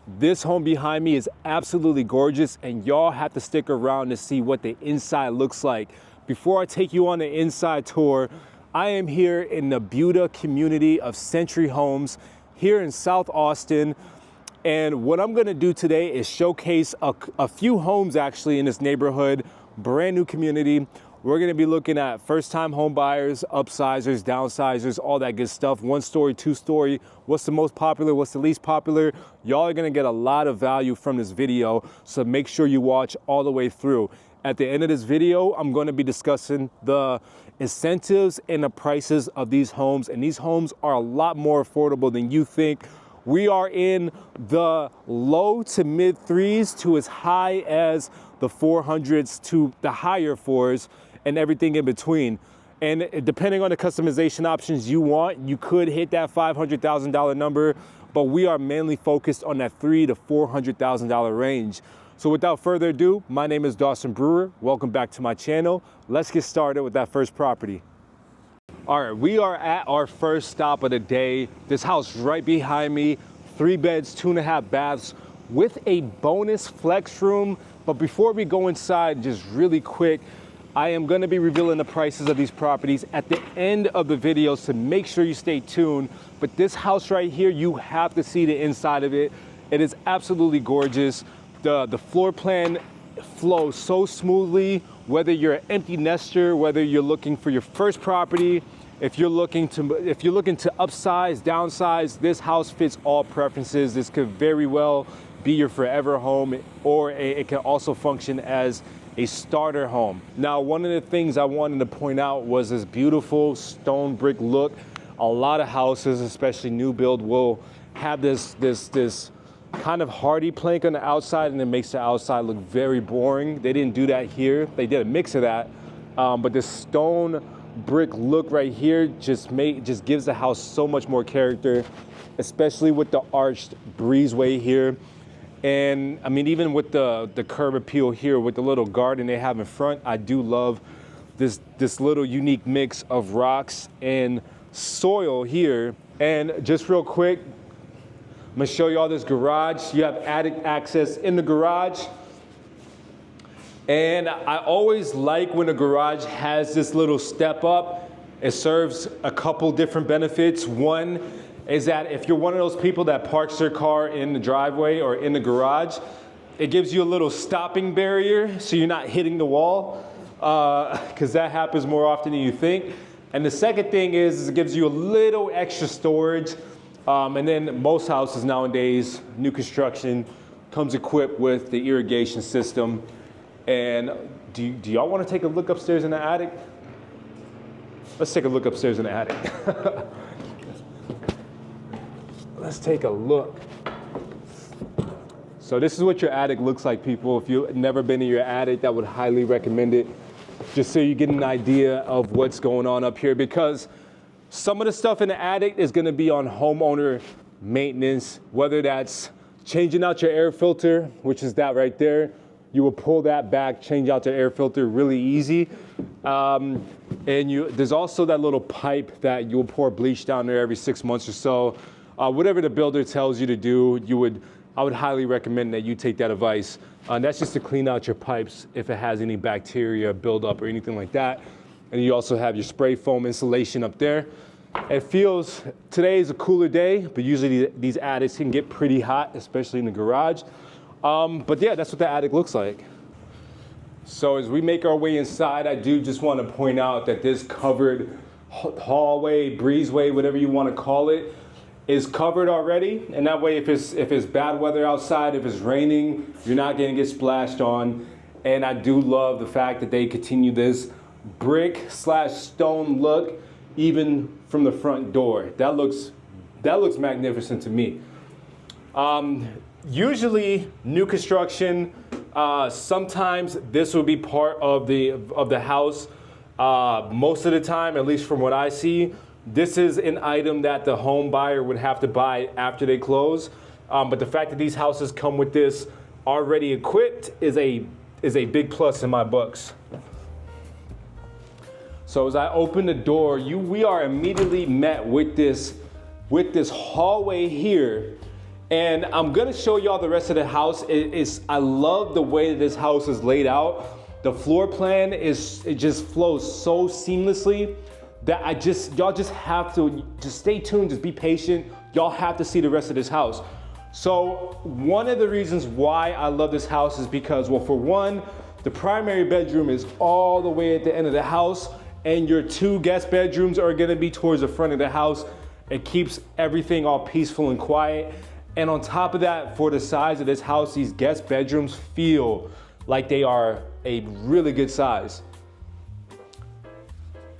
This home behind me is absolutely gorgeous, and y'all have to stick around to see what the inside looks like. Before I take you on the inside tour, I am here in the Buda community of Century Homes here in South Austin. And what I'm gonna do today is showcase a few homes actually in this neighborhood, brand new community. We're gonna be looking at first-time home buyers, upsizers, downsizers, all that good stuff. 1 story, 2 story, what's the most popular, what's the least popular. Y'all are gonna get a lot of value from this video, so make sure you watch all the way through. At the end of this video, I'm gonna be discussing the incentives and the prices of these homes, and these homes are a lot more affordable than you think. We are in the low to mid 3s to as high as the 400s to the higher 4s and everything in between. And depending on the customization options you want, you could hit that $500,000 number, but we are mainly focused on that $300,000 to $400,000 range. So without further ado, my name is Dawson Brewer. Welcome back to my channel. Let's get started with that first property. All right, we are at our first stop of the day. This house right behind me, 3 beds, 2.5 baths with a bonus flex room. But before we go inside, just really quick, I am gonna be revealing the prices of these properties at the end of the video, so make sure you stay tuned. But this house right here, you have to see the inside of it. It is absolutely gorgeous. The floor plan flows so smoothly, whether you're an empty nester, whether you're looking for your first property, if you're looking to upsize, downsize, this house fits all preferences. This could very well be your forever home, or it can also function as a starter home. Now, one of the things I wanted to point out was this beautiful stone brick look. A lot of houses, especially new build, will have this kind of hardy plank on the outside, and it makes the outside look very boring. They didn't do that here. They did a mix of that, but this stone brick look right here just gives the house so much more character, especially with the arched breezeway here. And I mean, even with the curb appeal here with the little garden they have in front, I do love this little unique mix of rocks and soil here. And just real quick, I'm gonna show you all this garage. You have attic access in the garage. And I always like when a garage has this little step up. It serves a couple different benefits. One is that if you're one of those people that parks their car in the driveway or in the garage, it gives you a little stopping barrier so you're not hitting the wall, because that happens more often than you think. And the second thing is it gives you a little extra storage. And then most houses nowadays, new construction, comes equipped with the irrigation system. And do y'all want to take a look upstairs in the attic? Let's take a look upstairs in the attic. Let's take a look. So this is what your attic looks like, people. If you've never been in your attic, I would highly recommend it, just so you get an idea of what's going on up here, because some of the stuff in the attic is gonna be on homeowner maintenance, whether that's changing out your air filter, which is that right there. You will pull that back, change out the air filter really easy. And there's also that little pipe that you'll pour bleach down there every 6 months or so. Whatever the builder tells you to do, I would highly recommend that you take that advice. And that's just to clean out your pipes if it has any bacteria buildup or anything like that. And you also have your spray foam insulation up there. Today is a cooler day, but usually these attics can get pretty hot, especially in the garage. But yeah, that's what the attic looks like. So as we make our way inside, I do just want to point out that this covered hallway, breezeway, whatever you want to call it, is covered already. And that way, if it's bad weather outside, if it's raining, you're not going to get splashed on. And I do love the fact that they continue this brick/stone look even from the front door. That looks magnificent to me. Usually new construction, sometimes this will be part of the house. Most of the time, at least from what I see, this is an item that the home buyer would have to buy after they close. But the fact that these houses come with this already equipped is a big plus in my books. So as I open the door, we are immediately met with this hallway here. And I'm gonna show y'all the rest of the house. I love the way that this house is laid out. The floor plan it just flows so seamlessly that y'all just have to just stay tuned, just be patient. Y'all have to see the rest of this house. So one of the reasons why I love this house is because, well, for one, the primary bedroom is all the way at the end of the house, and your 2 guest bedrooms are gonna be towards the front of the house. It keeps everything all peaceful and quiet. And on top of that, for the size of this house, these guest bedrooms feel like they are a really good size.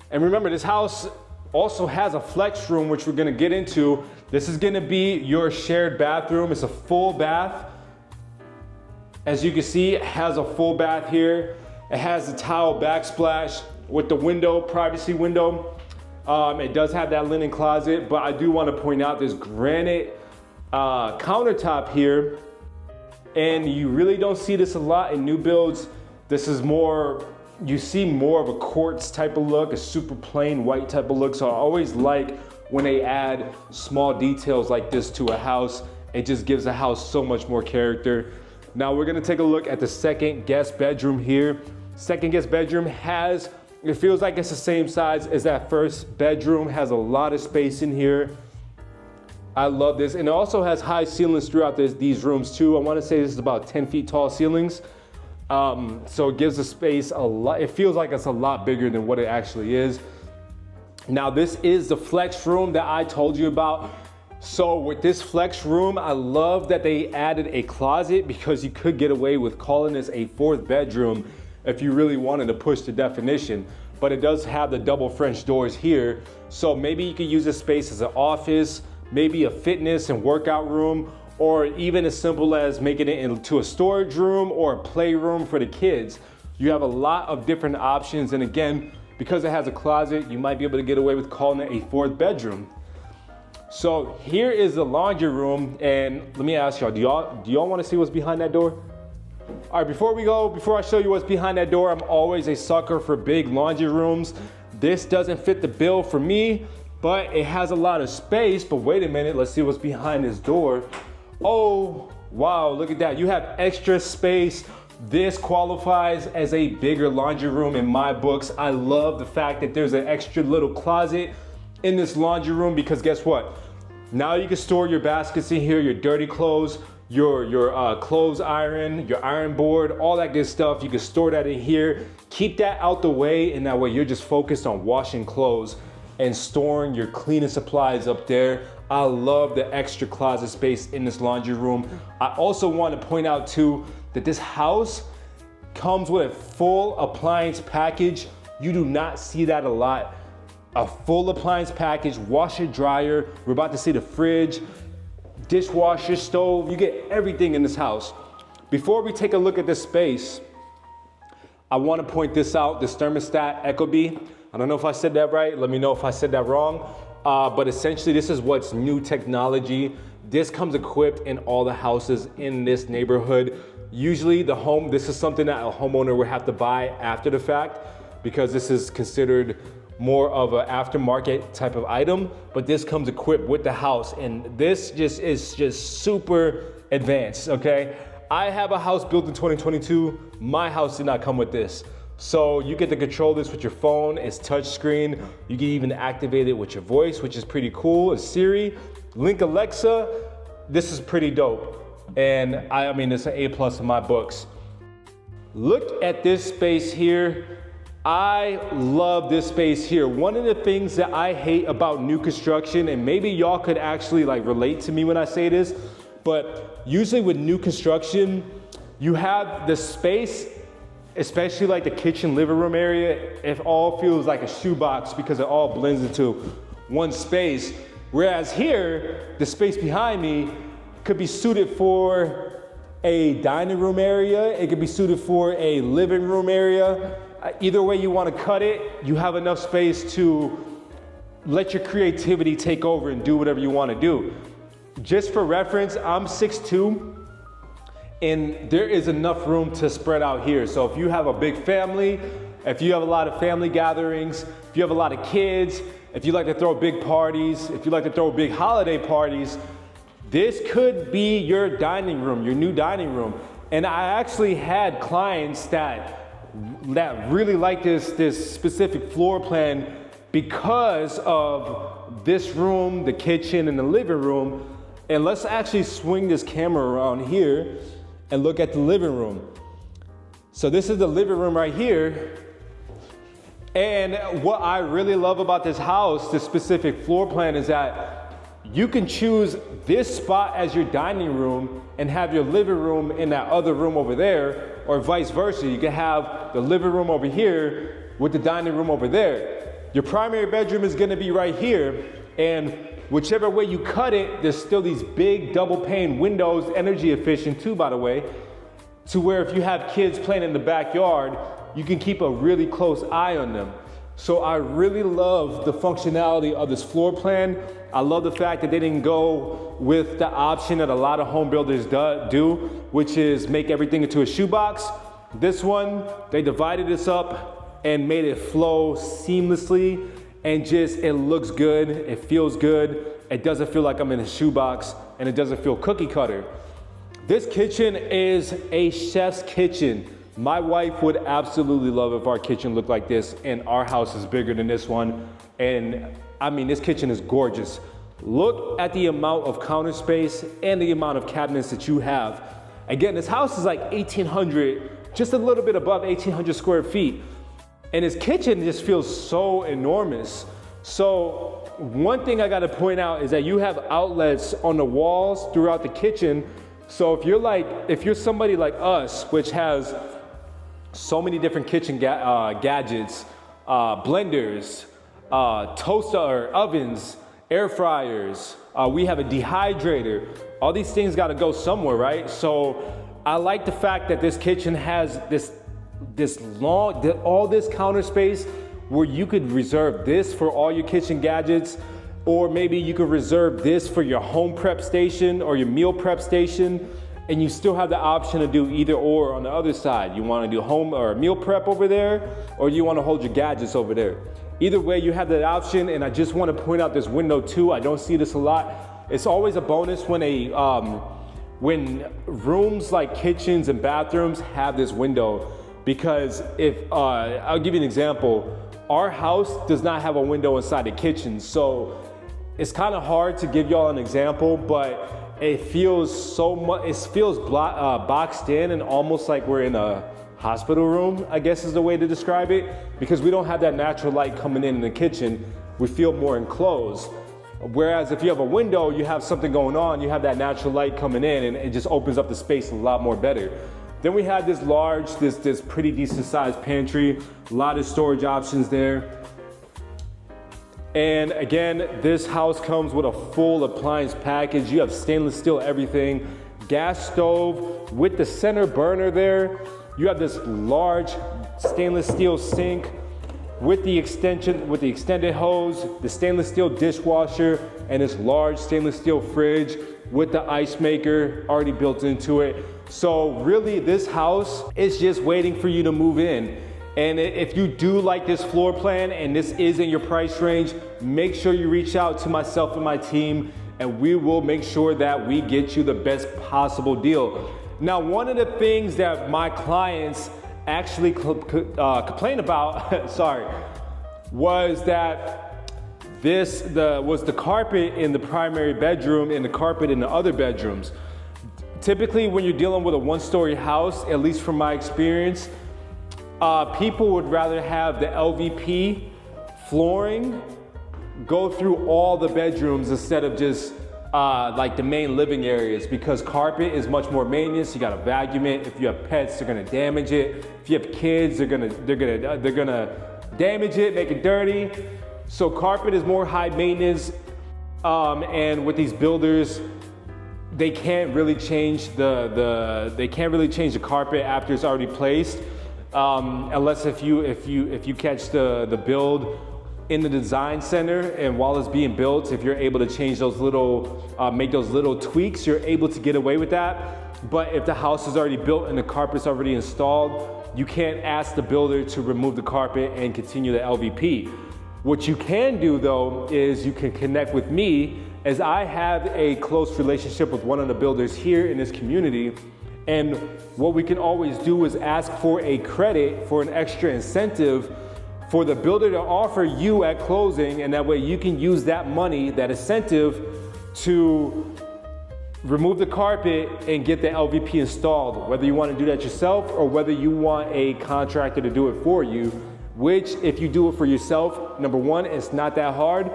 And remember, this house also has a flex room, which we're gonna get into. This is gonna be your shared bathroom. It's a full bath. As you can see, it has a full bath here. It has the tile backsplash with the window, privacy window. It does have that linen closet, but I do wanna point out this granite countertop here. And you really don't see this a lot in new builds. This is more, you see more of a quartz type of look, a super plain white type of look. So I always like when they add small details like this to a house. It just gives a house so much more character. Now we're gonna take a look at the second guest bedroom here. Second guest bedroom it feels like it's the same size as that first bedroom, has a lot of space in here. I love this, and it also has high ceilings throughout these rooms too. I wanna say this is about 10 feet tall ceilings. So it gives the space a lot, it feels like it's a lot bigger than what it actually is. Now this is the flex room that I told you about. So with this flex room, I love that they added a closet, because you could get away with calling this a 4th bedroom if you really wanted to push the definition. But it does have the double French doors here. So maybe you could use this space as an office, maybe a fitness and workout room, or even as simple as making it into a storage room or a playroom for the kids. You have a lot of different options. And again, because it has a closet, you might be able to get away with calling it a 4th bedroom. So here is the laundry room. And let me ask y'all, do y'all want to see what's behind that door? All right, before I show you what's behind that door, I'm always a sucker for big laundry rooms. This doesn't fit the bill for me, but it has a lot of space. But wait a minute, let's see what's behind this door. Oh, wow, look at that. You have extra space. This qualifies as a bigger laundry room in my books. I love the fact that there's an extra little closet in this laundry room, because guess what? Now you can store your baskets in here, your dirty clothes, your clothes iron, your iron board, all that good stuff. You can store that in here. Keep that out the way, and that way you're just focused on washing clothes and storing your cleaning supplies up there. I love the extra closet space in this laundry room. I also want to point out too that this house comes with a full appliance package. You do not see that a lot. A full appliance package, washer, dryer. We're about to see the fridge, dishwasher, stove. You get everything in this house. Before we take a look at this space, I want to point this out, this thermostat Ecobee. I don't know if I said that right. Let me know if I said that wrong. But essentially, this is what's new technology. This comes equipped in all the houses in this neighborhood. Usually this is something that a homeowner would have to buy after the fact, because this is considered more of an aftermarket type of item, but this comes equipped with the house, and this is just super advanced, okay? I have a house built in 2022. My house did not come with this. So you get to control this with your phone. It's touch screen. You can even activate it with your voice, which is pretty cool. It's Siri, link Alexa. This is pretty dope. And I mean, it's an A+ in my books. Look at this space here. I love this space here. One of the things that I hate about new construction, and maybe y'all could actually relate to me when I say this, but usually with new construction, you have the space, especially like the kitchen living room area, it all feels like a shoebox because it all blends into one space. Whereas here, the space behind me could be suited for a dining room area. It could be suited for a living room area. Either way you want to cut it, you have enough space to let your creativity take over and do whatever you want to do. Just for reference, I'm 6'2", and there is enough room to spread out here. So if you have a big family, if you have a lot of family gatherings, if you have a lot of kids, if you like to throw big parties, if you like to throw big holiday parties, This could be your dining room, your new dining room. And I actually had clients that really like this specific floor plan because of this room, the kitchen, and the living room. And let's actually swing this camera around here and look at the living room. So this is the living room right here. And what I really love about this house, this specific floor plan, is that you can choose this spot as your dining room and have your living room in that other room over there, or vice versa. You can have the living room over here with the dining room over there. Your primary bedroom is gonna be right here, and whichever way you cut it, there's still these big double pane windows, energy efficient too, by the way, to where if you have kids playing in the backyard, you can keep a really close eye on them. So I really love the functionality of this floor plan. I love the fact that they didn't go with the option that a lot of home builders do, which is make everything into a shoebox. This one, they divided this up and made it flow seamlessly, and just, it looks good, it feels good, it doesn't feel like I'm in a shoebox, and it doesn't feel cookie cutter. This kitchen is a chef's kitchen. My wife would absolutely love if our kitchen looked like this, and our house is bigger than this one. And I mean, this kitchen is gorgeous. Look at the amount of counter space and the amount of cabinets that you have. Again, this house is like 1,800, just a little bit above 1,800 square feet. And his kitchen just feels so enormous. So one thing I gotta point out is that you have outlets on the walls throughout the kitchen. So if you're somebody like us, which has so many different kitchen gadgets, blenders, toaster or ovens, air fryers, we have a dehydrator. All these things gotta go somewhere, right? So I like the fact that this kitchen has all this counter space where you could reserve this for all your kitchen gadgets, or maybe you could reserve this for your home prep station or your meal prep station, and you still have the option to do either or on the other side. You want to do home or meal prep over there, or you want to hold your gadgets over there. Either way, you have that option. And I just want to point out this window too. I don't see this a lot. It's always a bonus when rooms like kitchens and bathrooms have this window, because I'll give you an example. Our house does not have a window inside the kitchen, so it's kind of hard to give y'all an example, but it feels boxed in and almost like we're in a hospital room, I guess is the way to describe it, because we don't have that natural light coming in the kitchen. We feel more enclosed. Whereas if you have a window, you have something going on, you have that natural light coming in, and it just opens up the space a lot more better. Then we have this pretty decent sized pantry, a lot of storage options there. And again, this house comes with a full appliance package. You have stainless steel everything, gas stove with the center burner there. You have this large stainless steel sink with the extended hose, the stainless steel dishwasher, and this large stainless steel fridge with the ice maker already built into it. So really, this house is just waiting for you to move in. And if you do like this floor plan and this is in your price range, make sure you reach out to myself and my team, and we will make sure that we get you the best possible deal. Now, one of the things that my clients actually complain about, was that was the carpet in the primary bedroom and the carpet in the other bedrooms. Typically, when you're dealing with a one-story house, at least from my experience, people would rather have the LVP flooring go through all the bedrooms instead of just like the main living areas, because carpet is much more maintenance. You gotta vacuum it. If you have pets, they're gonna damage it. If you have kids, they're gonna damage it, make it dirty. So carpet is more high maintenance, and with these builders, they can't really change the carpet after it's already placed, unless if you catch the build in the design center, and while it's being built, if you're able to change those make those little tweaks, you're able to get away with that. But if the house is already built and the carpet's already installed, you can't ask the builder to remove the carpet and continue the LVP. What you can do though is you can connect with me is I have a close relationship with one of the builders here in this community, and what we can always do is ask for a credit for an extra incentive for the builder to offer you at closing, and that way you can use that money, that incentive, to remove the carpet and get the LVP installed, whether you want to do that yourself or whether you want a contractor to do it for you, which if you do it for yourself, number one, it's not that hard.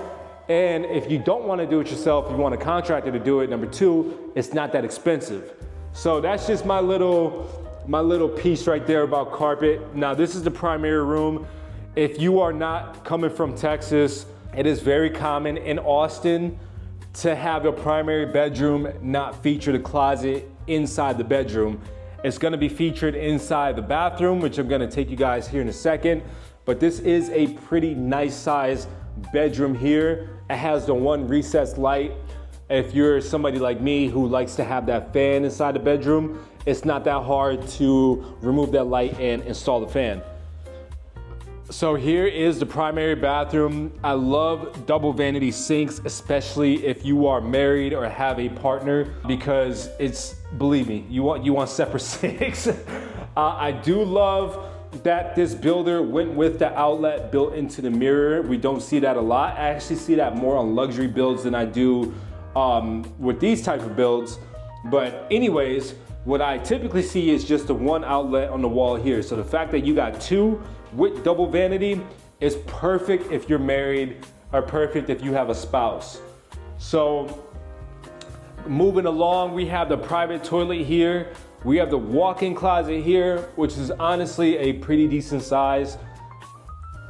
And if you don't want to do it yourself, you want a contractor to do it, number two, it's not that expensive. So that's just my little piece right there about carpet. Now this is the primary room. If you are not coming from Texas, it is very common in Austin to have a primary bedroom not feature the closet inside the bedroom. It's gonna be featured inside the bathroom, which I'm gonna take you guys here in a second. But this is a pretty nice size bedroom here. It has the one recessed light. If you're somebody like me who likes to have that fan inside the bedroom, it's not that hard to remove that light and install the fan. So here is the primary bathroom. I love double vanity sinks, especially if you are married or have a partner, because it's, believe me, you want separate sinks. I do love that this builder went with the outlet built into the mirror. We don't see that a lot. I actually see that more on luxury builds than I do with these type of builds. But anyways, what I typically see is just the one outlet on the wall here. So the fact that you got two with double vanity is perfect if you're married, or perfect if you have a spouse. So moving along, we have the private toilet here. We have the walk-in closet here, which is honestly a pretty decent size.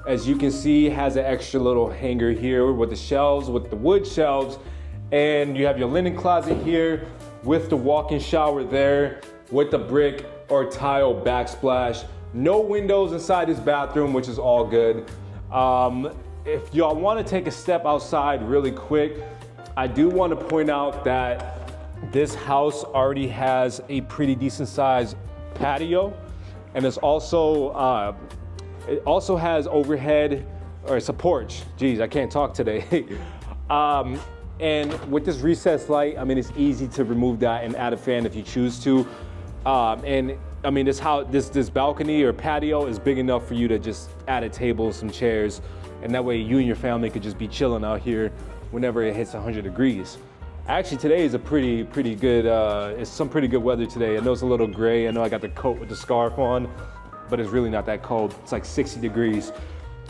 As you can see, it has an extra little hanger here with the shelves, with the wood shelves. And you have your linen closet here with the walk-in shower there, with the brick or tile backsplash. No windows inside this bathroom, which is all good. If y'all want to take a step outside really quick, I do want to point out that this house already has a pretty decent sized patio, and it also has overhead, or it's a porch. Geez, I can't talk today. And with this recessed light, I mean, it's easy to remove that and add a fan if you choose to. And I mean, this balcony or patio is big enough for you to just add a table, some chairs, and that way you and your family could just be chilling out here whenever it hits 100 degrees. Actually, today is a pretty good, it's some pretty good weather today. I know it's a little gray. I know I got the coat with the scarf on, but it's really not that cold. It's like 60 degrees,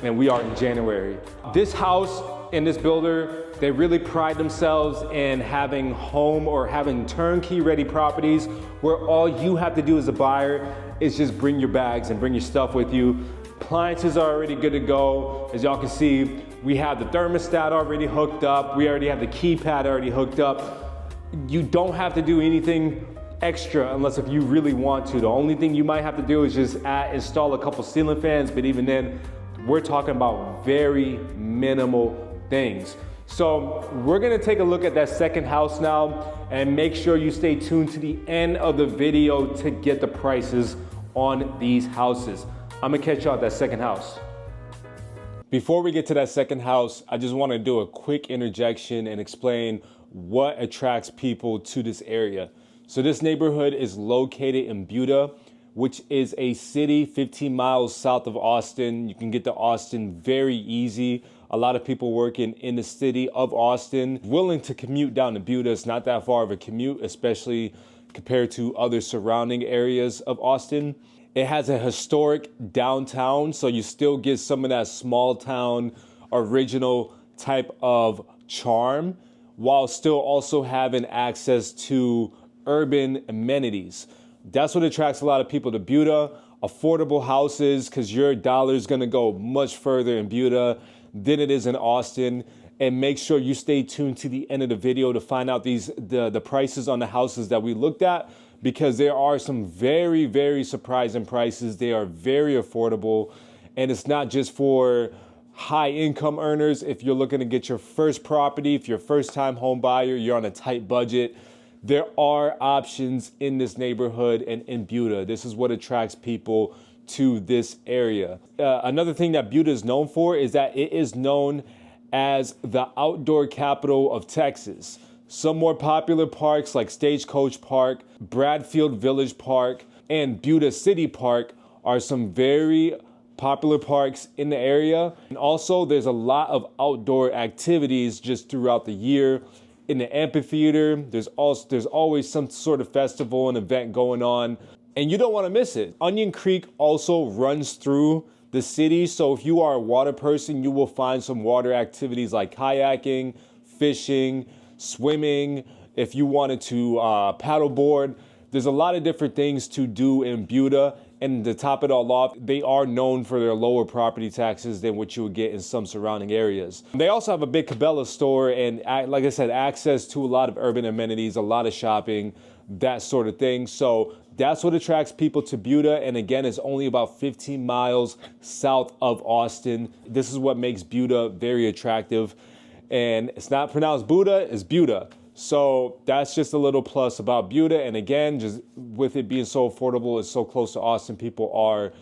and we are in January. This house and this builder, they really pride themselves in having having turnkey ready properties where all you have to do as a buyer is just bring your bags and bring your stuff with you. Appliances are already good to go. As y'all can see, we have the thermostat already hooked up. We already have the keypad already hooked up. You don't have to do anything extra unless if you really want to. The only thing you might have to do is just install a couple ceiling fans, but even then, we're talking about very minimal things. So we're gonna take a look at that second house now, and make sure you stay tuned to the end of the video to get the prices on these houses. I'm gonna catch y'all at that second house. Before we get to that second house, I just wanna do a quick interjection and explain what attracts people to this area. So this neighborhood is located in Buda, which is a city 15 miles south of Austin. You can get to Austin very easy. A lot of people working in the city of Austin, willing to commute down to Buda. It's not that far of a commute, especially compared to other surrounding areas of Austin. It has a historic downtown, so you still get some of that small town, original type of charm, while still also having access to urban amenities. That's what attracts a lot of people to Buda. Affordable houses, because your dollar is gonna go much further in Buda than it is in Austin. And make sure you stay tuned to the end of the video to find out the prices on the houses that we looked at, because there are some very, very surprising prices. They are very affordable, and it's not just for high income earners. If you're looking to get your first property, if you're a first time home buyer, you're on a tight budget, there are options in this neighborhood and in Buda. This is what attracts people to this area. Another thing that Buda is known for is that it is known as the outdoor capital of Texas. Some more popular parks like Stagecoach Park, Bradfield Village Park, and Buda City Park are some very popular parks in the area. And also there's a lot of outdoor activities just throughout the year. In the amphitheater, there's always some sort of festival and event going on, and you don't want to miss it. Onion Creek also runs through the city, so if you are a water person, you will find some water activities like kayaking, fishing, swimming. If you wanted to paddleboard, there's a lot of different things to do in Buda. And to top it all off, they are known for their lower property taxes than what you would get in some surrounding areas. They also have a big Cabela store and, like I said, access to a lot of urban amenities, a lot of shopping, that sort of thing. So that's what attracts people to Buda. And again, it's only about 15 miles south of Austin. This is what makes Buda very attractive. And it's not pronounced Buda, it's Buda. So that's just a little plus about Buda. And again, just with it being so affordable, it's so close to Austin, people are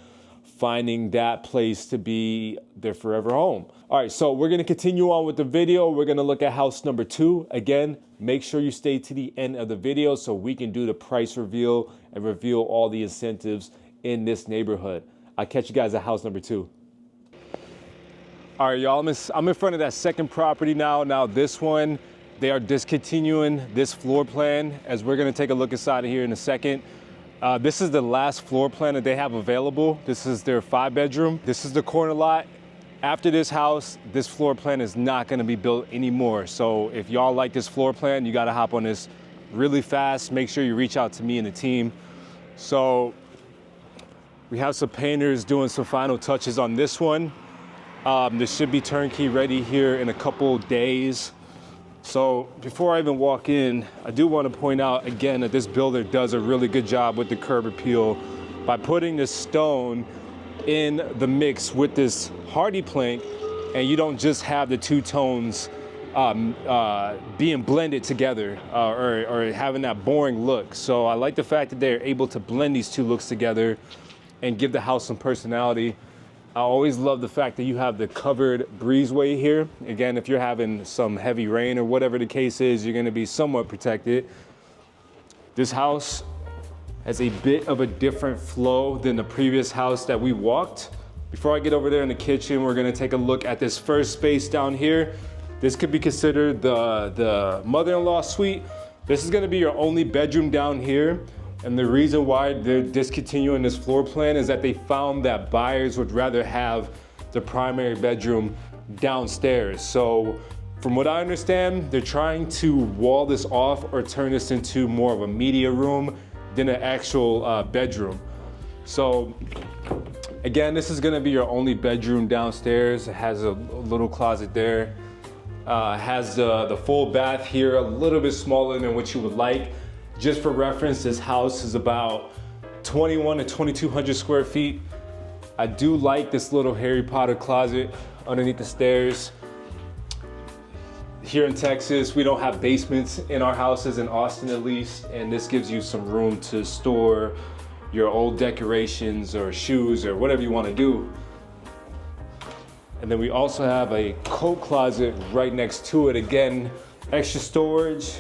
finding that place to be their forever home. All right, so we're gonna continue on with the video. We're gonna look at house number 2. Again, make sure you stay to the end of the video so we can do the price reveal and reveal all the incentives in this neighborhood. I'll catch you guys at house number 2. All right, y'all, I'm in front of that second property now. Now this one, they are discontinuing this floor plan, as we're gonna take a look inside of here in a second. This is the last floor plan that they have available. This is their 5-bedroom. This is the corner lot. After this house, this floor plan is not gonna be built anymore. So if y'all like this floor plan, you gotta hop on this really fast. Make sure you reach out to me and the team. So we have some painters doing some final touches on this one. This should be turnkey ready here in a couple days. So before I even walk in, I do want to point out again that this builder does a really good job with the curb appeal by putting this stone in the mix with this hardy plank, and you don't just have the two tones being blended together or having that boring look. So I like the fact that they're able to blend these two looks together and give the house some personality. I always love the fact that you have the covered breezeway here. Again, if you're having some heavy rain or whatever the case is, you're gonna be somewhat protected. This house has a bit of a different flow than the previous house that we walked. Before I get over there in the kitchen, we're gonna take a look at this first space down here. This could be considered the mother-in-law suite. This is gonna be your only bedroom down here. And the reason why they're discontinuing this floor plan is that they found that buyers would rather have the primary bedroom downstairs. So from what I understand, they're trying to wall this off or turn this into more of a media room than an actual bedroom. So again, this is gonna be your only bedroom downstairs. It has a little closet there. Has the full bath here, a little bit smaller than what you would like. Just for reference, this house is about 21 to 2,200 square feet. I do like this little Harry Potter closet underneath the stairs. Here in Texas, we don't have basements in our houses, in Austin at least, and this gives you some room to store your old decorations or shoes or whatever you want to do. And then we also have a coat closet right next to it. Again, extra storage.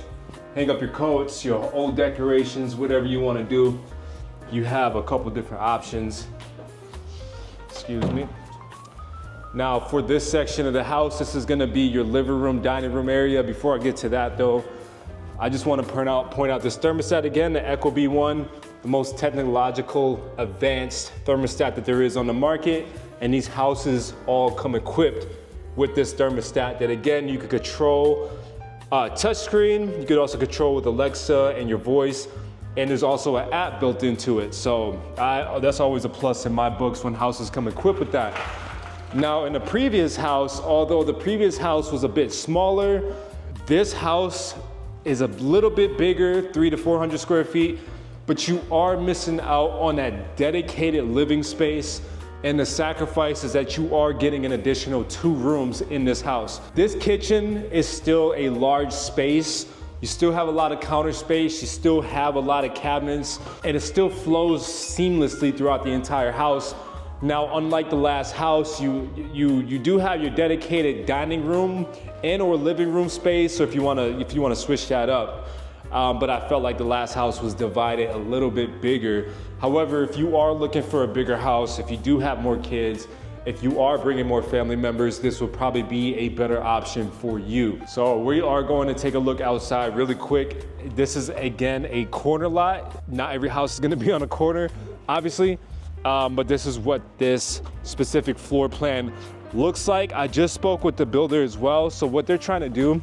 Hang up your coats, your old decorations, whatever you want to do. You have a couple different options. Excuse me. Now for this section of the house, this is going to be your living room, dining room area. Before I get to that though, I just want to point out this thermostat again, the Ecobee One, the most technological, advanced thermostat that there is on the market. And these houses all come equipped with this thermostat that again, you could control touchscreen. You could also control with Alexa and your voice, and there's also an app built into it. So that's always a plus in my books when houses come equipped with that. Now in the previous house, although the previous house was a bit smaller, this house is a little bit bigger, 300 to 400 square feet, but you are missing out on that dedicated living space. And the sacrifice is that you are getting an additional 2 rooms in this house. This kitchen is still a large space. You still have a lot of counter space. You still have a lot of cabinets, and it still flows seamlessly throughout the entire house. Now, unlike the last house, you do have your dedicated dining room and or living room space. So if you wanna switch that up. But I felt like the last house was divided a little bit bigger. However, if you are looking for a bigger house, if you do have more kids, if you are bringing more family members, this will probably be a better option for you. So we are going to take a look outside really quick. This is, again, a corner lot. Not every house is gonna be on a corner, obviously, but this is what this specific floor plan looks like. I just spoke with the builder as well. So what they're trying to do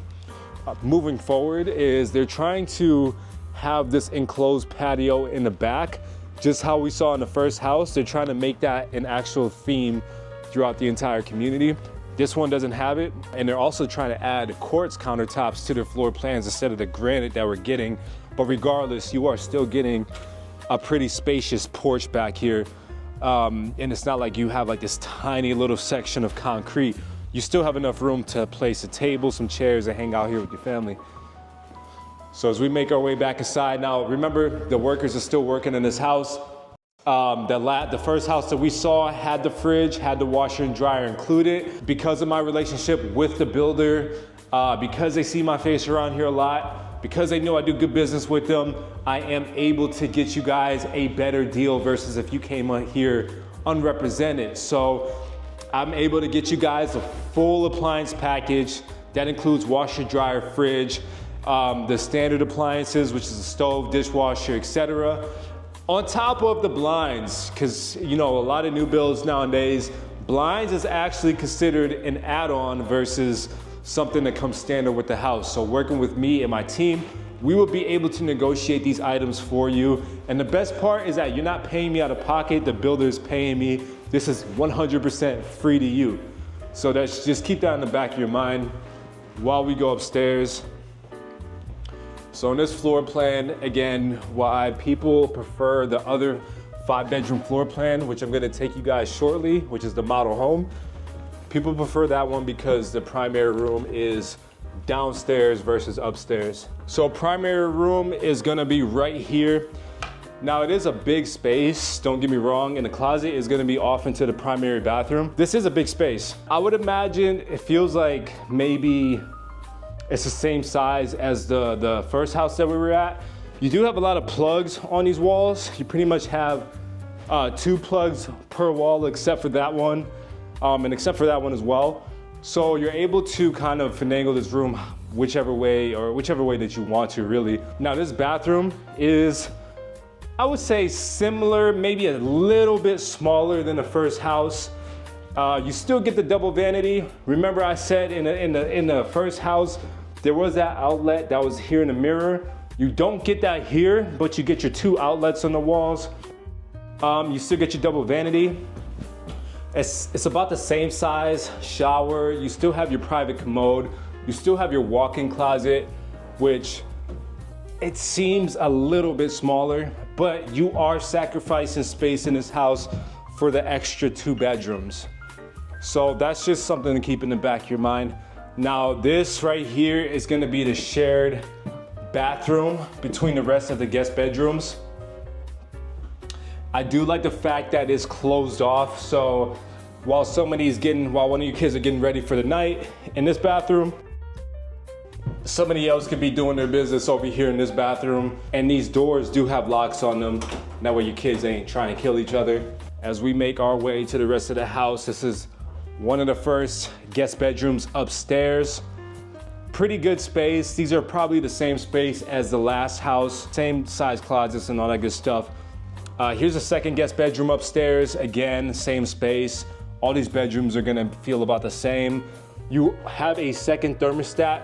moving forward is they're trying to have this enclosed patio in the back, just how we saw in the first house. They're trying to make that an actual theme throughout the entire community. This one doesn't have it, and they're also trying to add quartz countertops to their floor plans instead of the granite that we're getting. But regardless, you are still getting a pretty spacious porch back here, and it's not like you have like this tiny little section of concrete. You still have enough room to place a table, some chairs, and hang out here with your family. So as we make our way back inside, now remember, the workers are still working in this house. The first house that we saw had the fridge, had the washer and dryer included. Because of my relationship with the builder, because they see my face around here a lot, because they know I do good business with them, I am able to get you guys a better deal versus if you came on here unrepresented. So I'm able to get you guys a full appliance package that includes washer, dryer, fridge, the standard appliances, which is a stove, dishwasher, etc. On top of the blinds, because you know, a lot of new builds nowadays, blinds is actually considered an add-on versus something that comes standard with the house. So working with me and my team, we will be able to negotiate these items for you. And the best part is that you're not paying me out of pocket, the builder is paying me. This is 100% free to you. So just keep that in the back of your mind while we go upstairs. So in this floor plan, again, why people prefer the other 5-bedroom floor plan, which I'm gonna take you guys shortly, which is the model home. People prefer that one because the primary room is downstairs versus upstairs. So primary room is gonna be right here. Now it is a big space, don't get me wrong, and the closet is gonna be off into the primary bathroom. This is a big space. I would imagine it feels like maybe it's the same size as the first house that we were at. You do have a lot of plugs on these walls. You pretty much have 2 plugs per wall except for that one, and except for that one as well. So you're able to kind of finagle this room whichever way that you want to, really. Now this bathroom is, I would say, similar, maybe a little bit smaller than the first house. You still get the double vanity. Remember I said in the first house, there was that outlet that was here in the mirror. You don't get that here, but you get your 2 outlets on the walls. You still get your double vanity. It's about the same size shower. You still have your private commode. You still have your walk-in closet, which it seems a little bit smaller, but you are sacrificing space in this house for the extra 2 bedrooms. So that's just something to keep in the back of your mind. Now this right here is gonna be the shared bathroom between the rest of the guest bedrooms. I do like the fact that it's closed off, so while one of your kids are getting ready for the night in this bathroom, somebody else could be doing their business over here in this bathroom. And these doors do have locks on them. That way your kids ain't trying to kill each other. As we make our way to the rest of the house, this is one of the first guest bedrooms upstairs. Pretty good space. These are probably the same space as the last house, same size closets and all that good stuff. Here's the second guest bedroom upstairs. Again, same space. All these bedrooms are gonna feel about the same. You have a second thermostat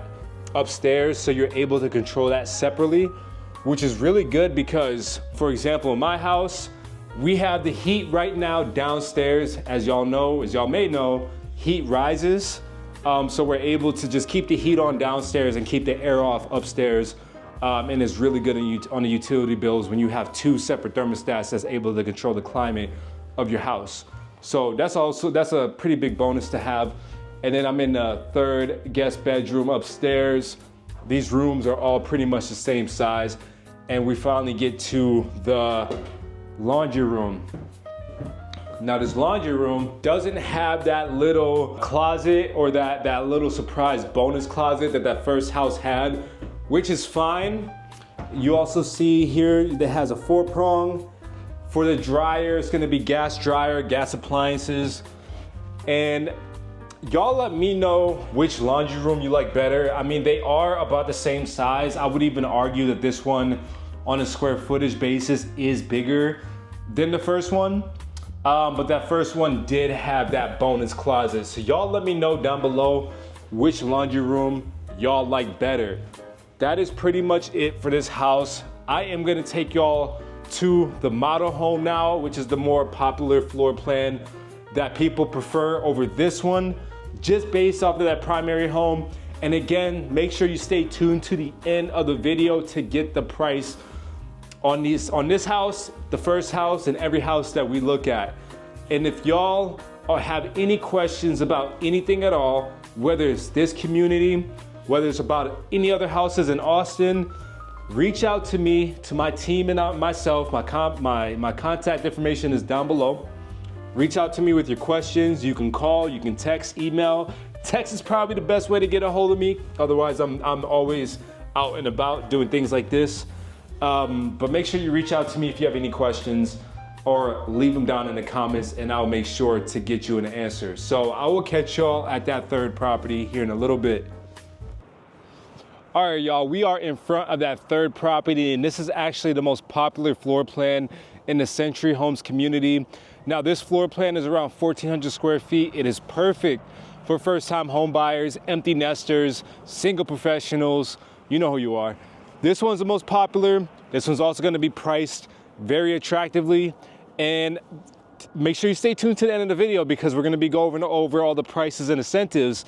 upstairs, so you're able to control that separately, which is really good because, for example, in my house, we have the heat right now downstairs. As y'all may know, heat rises. So we're able to just keep the heat on downstairs and keep the air off upstairs. And it's really good on the utility bills when you have 2 separate thermostats that's able to control the climate of your house. So that's a pretty big bonus to have. And then I'm in the 3rd guest bedroom upstairs. These rooms are all pretty much the same size. And we finally get to the laundry room. Now this laundry room doesn't have that little closet or that little surprise bonus closet that first house had, which is fine. You also see here that has a 4-prong. For the dryer, it's gonna be gas dryer, gas appliances. And y'all let me know which laundry room you like better. I mean, they are about the same size. I would even argue that this one on a square footage basis is bigger than the first one. But that first one did have that bonus closet. So y'all let me know down below which laundry room y'all like better. That is pretty much it for this house. I am gonna take y'all to the model home now, which is the more popular floor plan that people prefer over this one, just based off of that primary home. And again, make sure you stay tuned to the end of the video to get the price on this house, the first house, and every house that we look at. And if y'all have any questions about anything at all, whether it's this community, whether it's about any other houses in Austin, reach out to me, to my team and myself. My contact information is down below. Reach out to me with your questions. You can call, you can text, email. Text is probably the best way to get a hold of me. Otherwise, I'm always out and about doing things like this. But make sure you reach out to me if you have any questions, or leave them down in the comments and I'll make sure to get you an answer. So I will catch y'all at that third property here in a little bit. All right, y'all, we are in front of that third property, and this is actually the most popular floor plan in the Century Homes community. Now, this floor plan is around 1,400 square feet. It is perfect for first-time home buyers, empty nesters, single professionals. You know who you are. This one's the most popular. This one's also gonna be priced very attractively. And make sure you stay tuned to the end of the video because we're gonna be going over all the prices and incentives.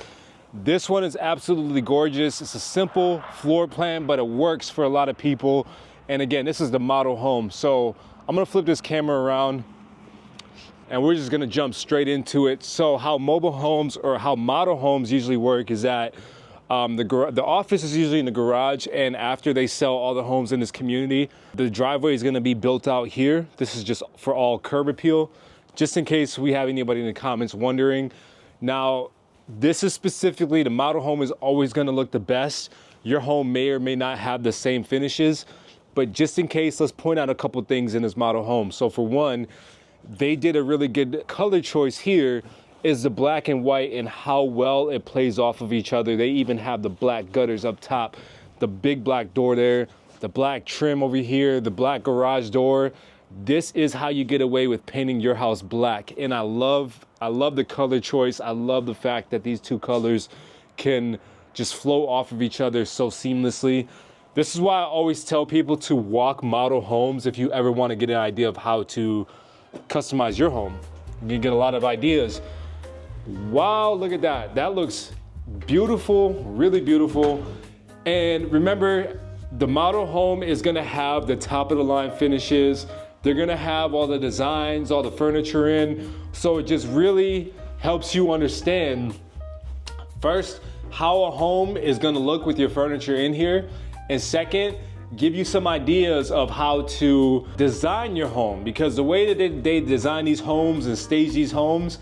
This one is absolutely gorgeous. It's a simple floor plan, but it works for a lot of people. And again, this is the model home. So I'm gonna flip this camera around and we're just gonna jump straight into it. So how mobile homes or how model homes usually work is that the office is usually in the garage, and after they sell all the homes in this community, the driveway is gonna be built out here. This is just for all curb appeal, just in case we have anybody in the comments wondering. Now, this is specifically, the model home is always gonna look the best. Your home may or may not have the same finishes, but just in case, let's point out a couple things in this model home. So for one, they did a really good color choice here, is the black and white and how well it plays off of each other. They even have the black gutters up top, the big black door there, the black trim over here, the black garage door. This is how you get away with painting your house black. And I love the color choice. I love the fact that these two colors can just flow off of each other so seamlessly. This is why I always tell people to walk model homes if you ever want to get an idea of how to customize your home. You can get a lot of ideas. Wow, look at that. That looks beautiful, really beautiful. And remember, the model home is gonna have the top of the line finishes. They're gonna have all the designs, all the furniture in. So it just really helps you understand, first, how a home is gonna look with your furniture in here. And second, give you some ideas of how to design your home, because the way that they design these homes and stage these homes,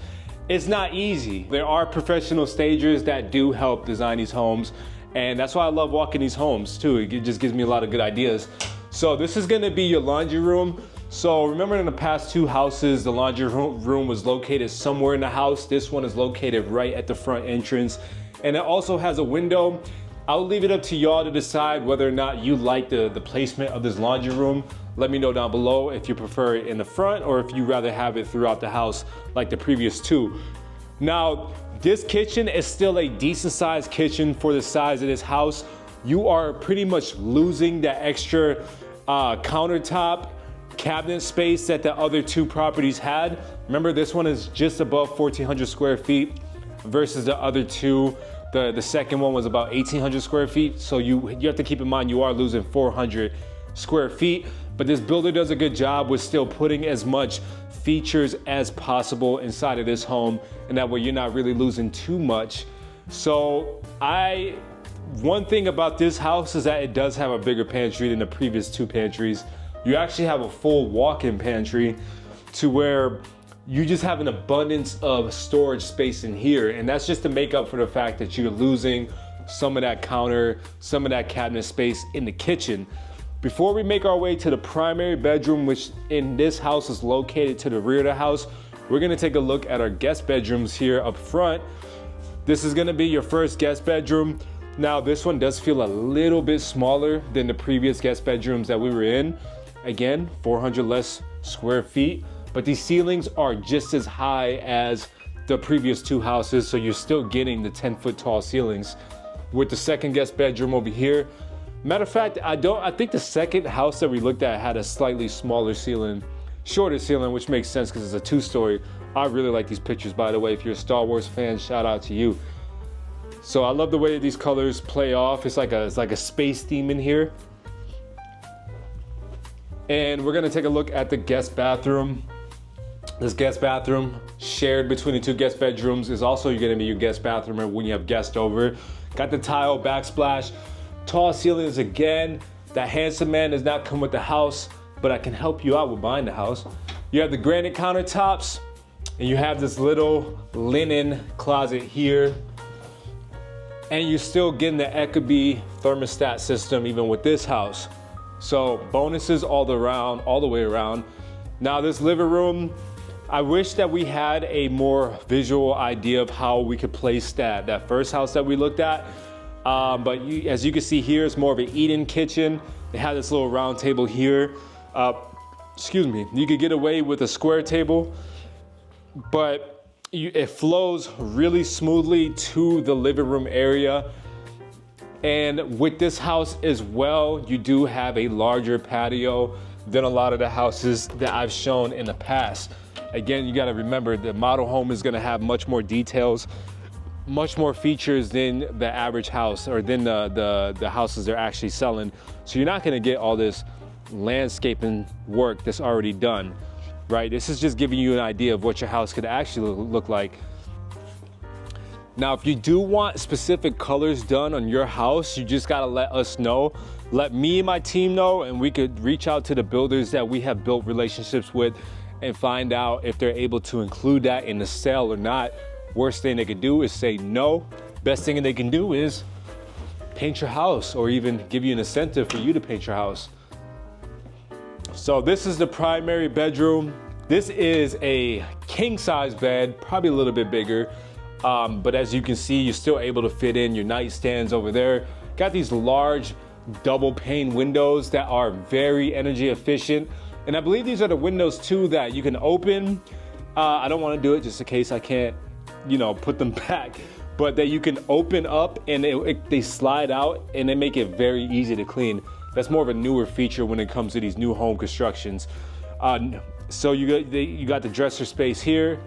it's not easy. There are professional stagers that do help design these homes, and that's why I love walking these homes too. It just gives me a lot of good ideas. So this is gonna be your laundry room. So remember, in the past two houses, the laundry room was located somewhere in the house. This one is located right at the front entrance, and it also has a window. I'll leave it up to y'all to decide whether or not you like the placement of this laundry room. Let me know down below if you prefer it in the front or if you rather have it throughout the house like the previous two. Now, this kitchen is still a decent sized kitchen for the size of this house. You are pretty much losing that extra countertop cabinet space that the other two properties had. Remember, this one is just above 1,400 square feet versus the other two. The second one was about 1,800 square feet. So you have to keep in mind you are losing 400 square feet, but this builder does a good job with still putting as much features as possible inside of this home, and that way you're not really losing too much. So one thing about this house is that it does have a bigger pantry than the previous two pantries. You actually have a full walk-in pantry to where you just have an abundance of storage space in here. And that's just to make up for the fact that you're losing some of that counter, some of that cabinet space in the kitchen. Before we make our way to the primary bedroom, which in this house is located to the rear of the house, we're gonna take a look at our guest bedrooms here up front. This is gonna be your first guest bedroom. Now this one does feel a little bit smaller than the previous guest bedrooms that we were in. Again, 400 less square feet, but these ceilings are just as high as the previous two houses, so you're still getting the 10-foot tall ceilings. With the second guest bedroom over here, matter of fact, I think the second house that we looked at had a slightly smaller ceiling, shorter ceiling, which makes sense because it's a 2-story. I really like these pictures, by the way. If you're a Star Wars fan, shout out to you. So I love the way these colors play off. It's like a space theme in here. And we're gonna take a look at the guest bathroom. This guest bathroom, shared between the two guest bedrooms, is also gonna be your guest bathroom when you have guests over. Got the tile backsplash, tall ceilings again. That handsome man does not come with the house, but I can help you out with buying the house. You have the granite countertops, and you have this little linen closet here. And you're still getting the Ecobee thermostat system even with this house. So bonuses all the way around. Now this living room, I wish that we had a more visual idea of how we could place that first house that we looked at. But as you can see here, it's more of an eat-in kitchen. They have this little round table here. Excuse me, you could get away with a square table, but it flows really smoothly to the living room area. And with this house as well, you do have a larger patio than a lot of the houses that I've shown in the past. Again, you gotta remember the model home is gonna have much more details, much more features than the average house or than the houses they're actually selling. So you're not gonna get all this landscaping work that's already done, right? This is just giving you an idea of what your house could actually look like. Now, if you do want specific colors done on your house, you just gotta let us know. Let me and my team know, and we could reach out to the builders that we have built relationships with and find out if they're able to include that in the sale or not. Worst thing they could do is say no. Best thing they can do is paint your house or even give you an incentive for you to paint your house. So this is the primary bedroom. This is a king size bed, probably a little bit bigger. But as you can see, you're still able to fit in your nightstands over there. Got these large double pane windows that are very energy efficient. And I believe these are the windows too that you can open. I don't want to do it just in case I can't, put them back, but that you can open up and they slide out and they make it very easy to clean. That's more of a newer feature when it comes to these new home constructions. So you got the dresser space here.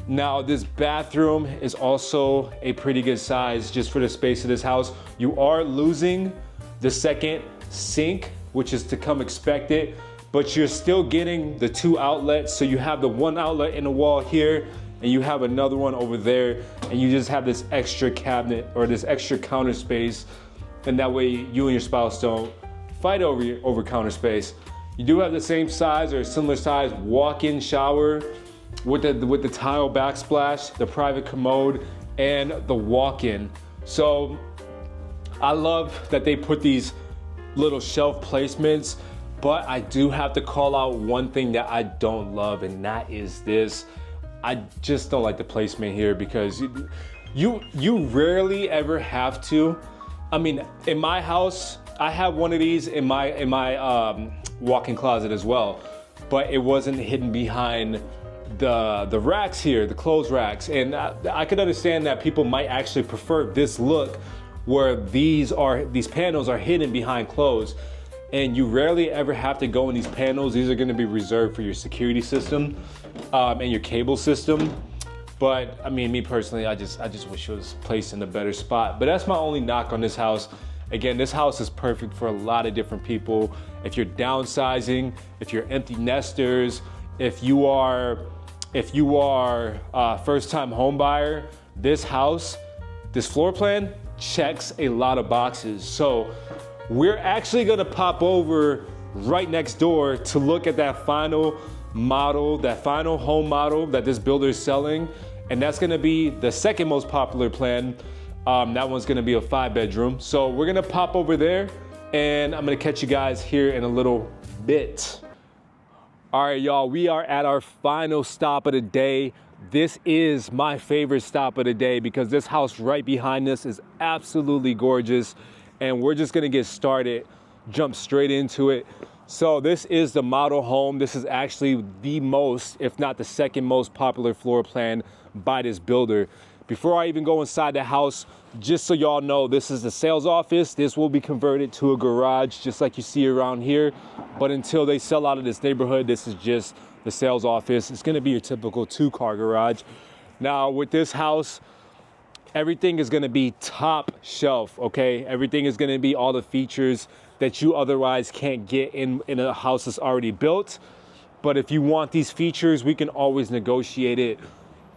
Now this bathroom is also a pretty good size just for the space of this house. You are losing the second sink, which is to come expected, but you're still getting the 2 outlets. So you have the 1 outlet in the wall here and you have another one over there, and you just have this extra cabinet or this extra counter space, and that way you and your spouse don't fight over counter space. You do have the same size or similar size walk-in shower with the tile backsplash, the private commode, and the walk-in. So I love that they put these little shelf placements, but I do have to call out one thing that I don't love, and that is this. I just don't like the placement here because you rarely ever have to. I mean, in my house, I have one of these in my walk-in closet as well, but it wasn't hidden behind the racks here, the clothes racks. And I could understand that people might actually prefer this look where these panels are hidden behind clothes, and you rarely ever have to go in these panels. These are going to be reserved for your security system and your cable system. But I mean, me personally, I just wish it was placed in a better spot. But that's my only knock on this house. Again, this house is perfect for a lot of different people. If you're downsizing, if you're empty nesters, if you are first-time home buyer, this house, this floor plan checks a lot of boxes. So we're actually gonna pop over right next door to look at that final model, that final home model that this builder is selling. And that's gonna be the second most popular plan. That one's gonna be a 5-bedroom. So we're gonna pop over there and I'm gonna catch you guys here in a little bit. All right, y'all, we are at our final stop of the day. This is my favorite stop of the day because this house right behind us is absolutely gorgeous. And we're just gonna get started, jump straight into it. So this is the model home. This is actually the most, if not the second most popular floor plan by this builder. Before I even go inside the house, just so y'all know, this is the sales office. This will be converted to a garage, just like you see around here. But until they sell out of this neighborhood, this is just the sales office. It's gonna be your typical 2-car garage. Now with this house, everything is gonna be top shelf, okay? Everything is gonna be all the features that you otherwise can't get in a house that's already built. But if you want these features, we can always negotiate it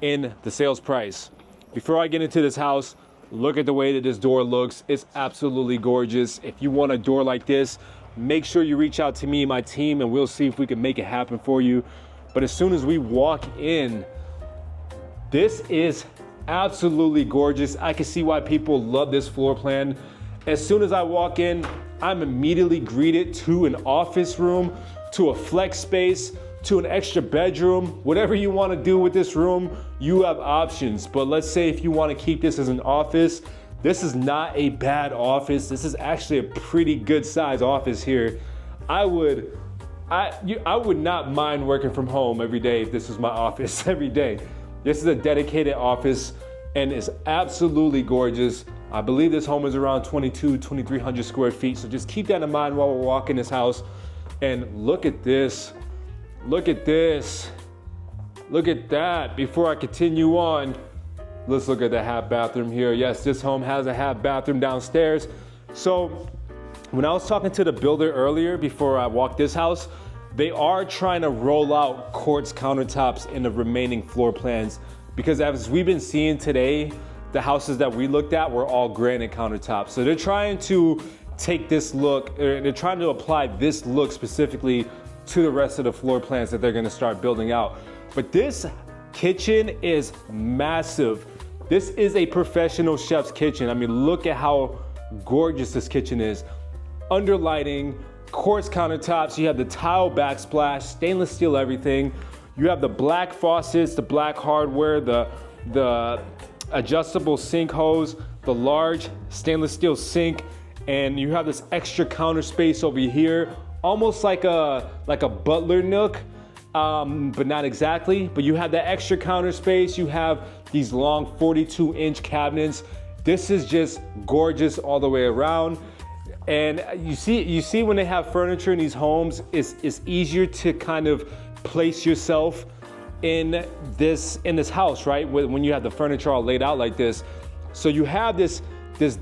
in the sales price. Before I get into this house, look at the way that this door looks. It's absolutely gorgeous. If you want a door like this, make sure you reach out to me and my team and we'll see if we can make it happen for you. But as soon as we walk in, this is absolutely gorgeous. I can see why people love this floor plan. As soon as I walk in, I'm immediately greeted to an office room, to a flex space, to an extra bedroom. Whatever you want to do with this room, you have options. But let's say if you want to keep this as an office, this is not a bad office. This is actually a pretty good size office here. I would not mind working from home every day if this was my office every day. This is a dedicated office and it's absolutely gorgeous. I believe this home is around 2,300 square feet. So just keep that in mind while we're walking this house. And look at this, look at this, look at that. Before I continue on, let's look at the half bathroom here. Yes, this home has a half bathroom downstairs. So when I was talking to the builder earlier, before I walked this house, they are trying to roll out quartz countertops in the remaining floor plans because as we've been seeing today, the houses that we looked at were all granite countertops. So they're trying to take this look, or they're trying to apply this look specifically to the rest of the floor plans that they're gonna start building out. But this kitchen is massive. This is a professional chef's kitchen. I mean, look at how gorgeous this kitchen is. Under lighting, quartz countertops, you have the tile backsplash, stainless steel everything. You have the black faucets, the black hardware, the adjustable sink hose, the large stainless steel sink, and you have this extra counter space over here, almost like a butler nook, but not exactly. But you have that extra counter space. You have these long 42-inch cabinets. This is just gorgeous all the way around. And you see when they have furniture in these homes, it's easier to kind of place yourself in this house, right? When you have the furniture all laid out like this. So you have this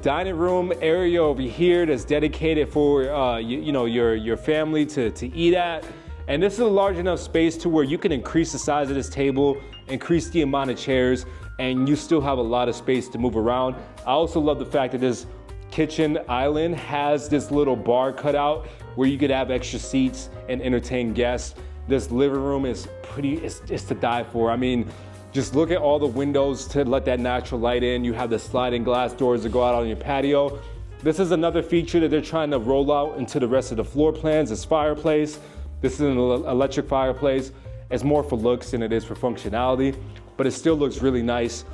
dining room area over here that's dedicated for your family to eat at. And this is a large enough space to where you can increase the size of this table, increase the amount of chairs, and you still have a lot of space to move around. I also love the fact that this kitchen island has this little bar cut out where you could have extra seats and entertain guests. This living room is it's to die for. I mean, just look at all the windows to let that natural light in. You have the sliding glass doors to go out on your patio. This is another feature that they're trying to roll out into the rest of the floor plans, this fireplace. This is an electric fireplace. It's more for looks than it is for functionality, but it still looks really nice.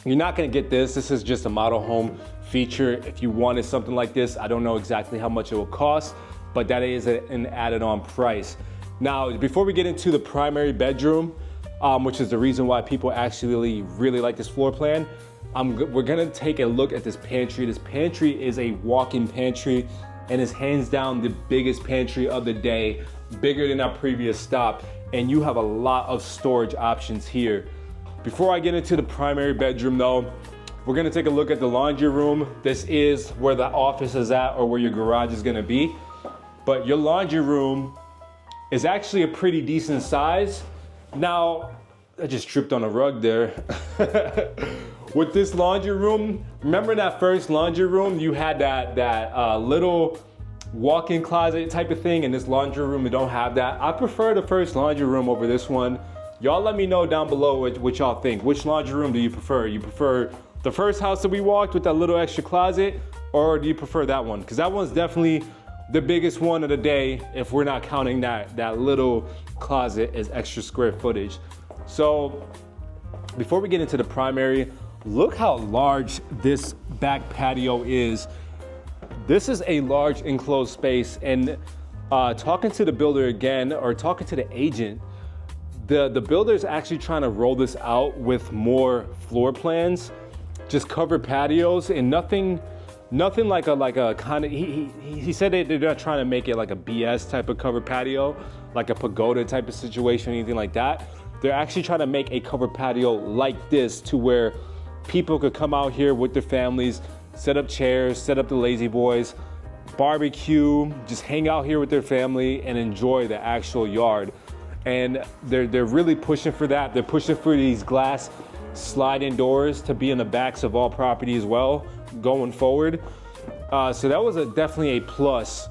You're not gonna get this. This is just a model home feature. If you wanted something like this, I don't know exactly how much it will cost, but that is an added on price. Now, before we get into the primary bedroom, which is the reason why people actually really like this floor plan, we're gonna take a look at this pantry. This pantry is a walk-in pantry and is hands down the biggest pantry of the day, bigger than our previous stop, and you have a lot of storage options here. Before I get into the primary bedroom though, we're gonna take a look at the laundry room. This is where the office is at or where your garage is gonna be. But your laundry room is actually a pretty decent size. Now, I just tripped on a rug there. With this laundry room, remember that first laundry room? You had that little walk-in closet type of thing, and this laundry room, we don't have that. I prefer the first laundry room over this one. Y'all let me know down below what y'all think. Which laundry room do you prefer? You prefer the first house that we walked with that little extra closet, or do you prefer that one? Because that one's definitely the biggest one of the day if we're not counting that little closet as extra square footage. So before we get into the primary, look how large this back patio is. This is a large enclosed space, and talking to the builder again, or talking to the agent, the builder is actually trying to roll this out with more floor plans, just covered patios, and nothing like a kind of, he said they're not trying to make it like a BS type of covered patio, like a pagoda type of situation, anything like that. They're actually trying to make a covered patio like this, to where people could come out here with their families, set up chairs, set up the lazy boys, barbecue, just hang out here with their family and enjoy the actual yard. And they're really pushing for that. They're pushing for these glass sliding doors to be in the backs of all property as well going forward. So that was definitely a plus,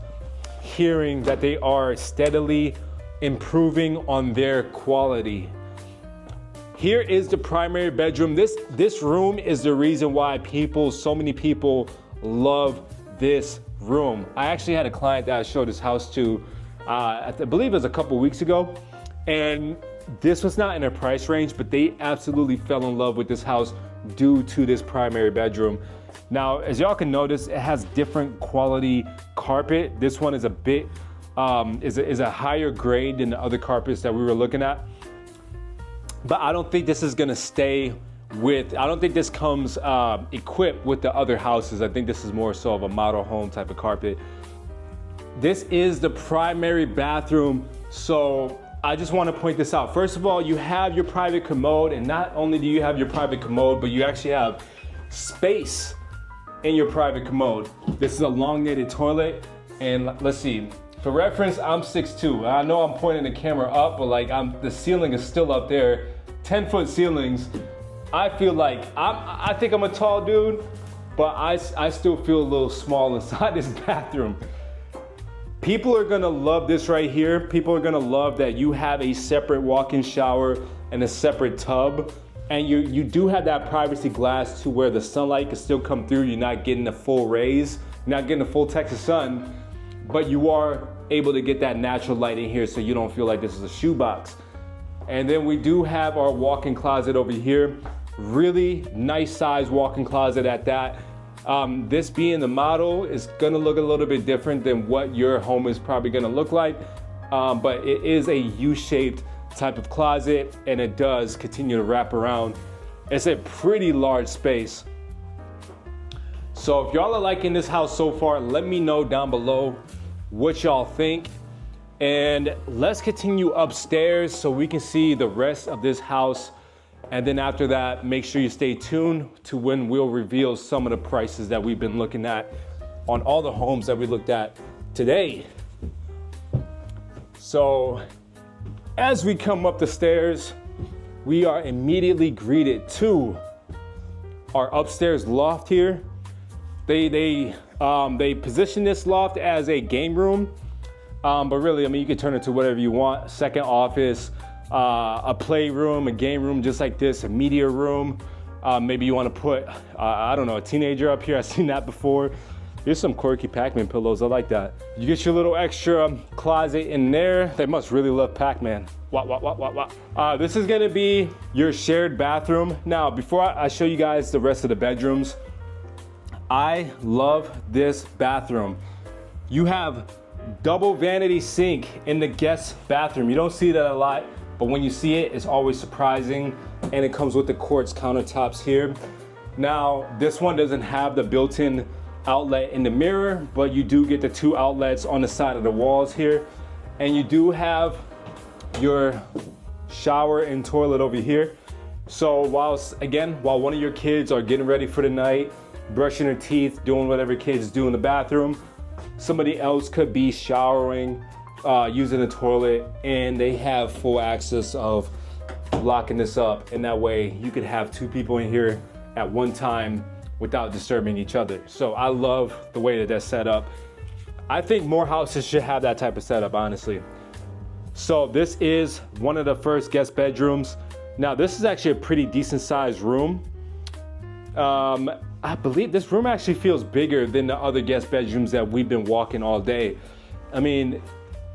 hearing that they are steadily improving on their quality. Here is the primary bedroom. This room is the reason why so many people love this room. I actually had a client that I showed this house to, I believe it was a couple weeks ago, and this was not in their price range, but they absolutely fell in love with this house due to this primary bedroom. Now, as y'all can notice, it has different quality carpet. This one is a bit, is a higher grade than the other carpets that we were looking at. But I don't think this is gonna stay with, I don't think this comes equipped with the other houses. I think this is more so of a model home type of carpet. This is the primary bathroom. So I just want to point this out. First of all, you have your private commode, and not only do you have your private commode, but you actually have space in your private commode. This is a elongated toilet, and let's see. For reference, I'm 6'2". I know I'm pointing the camera up, but like the ceiling is still up there. 10-foot ceilings. I feel like I think I'm a tall dude, but I still feel a little small inside this bathroom. People are gonna love this right here. People are gonna love that you have a separate walk-in shower and a separate tub. And you do have that privacy glass to where the sunlight can still come through. You're not getting the full rays, you're not getting the full Texas sun, but you are able to get that natural light in here so you don't feel like this is a shoebox. And then we do have our walk-in closet over here. Really nice size walk-in closet at that. This being the model is gonna look a little bit different than what your home is probably gonna look like. But it is a U-shaped type of closet, and it does continue to wrap around. It's a pretty large space. So if y'all are liking this house so far, let me know down below what y'all think. And let's continue upstairs so we can see the rest of this house. And then after that, make sure you stay tuned to when we'll reveal some of the prices that we've been looking at on all the homes that we looked at today. So as we come up the stairs, we are immediately greeted to our upstairs loft here. They position this loft as a game room, but really, I mean, you can turn it to whatever you want. Second office, a playroom, a game room just like this, a media room. Maybe you want to put, I don't know, a teenager up here. I've seen that before. Here's some quirky Pac-Man pillows. I like that. You get your little extra closet in there. They must really love Pac-Man. This is gonna be your shared bathroom. Now, before I show you guys the rest of the bedrooms, I love this bathroom. You have double vanity sink in the guest bathroom. You don't see that a lot, but when you see it, it's always surprising. And it comes with the quartz countertops here. Now, this one doesn't have the built-in outlet in the mirror, but you do get the two outlets on the side of the walls here. And you do have your shower and toilet over here. So while one of your kids are getting ready for the night, brushing their teeth, doing whatever kids do in the bathroom, somebody else could be showering, using the toilet, and they have full access of locking this up. And that way you could have two people in here at one time without disturbing each other. So I love the way that that's set up. I think more houses should have that type of setup, honestly. So this is one of the first guest bedrooms. Now this is actually a pretty decent sized room. I believe this room actually feels bigger than the other guest bedrooms that we've been walking all day. I mean,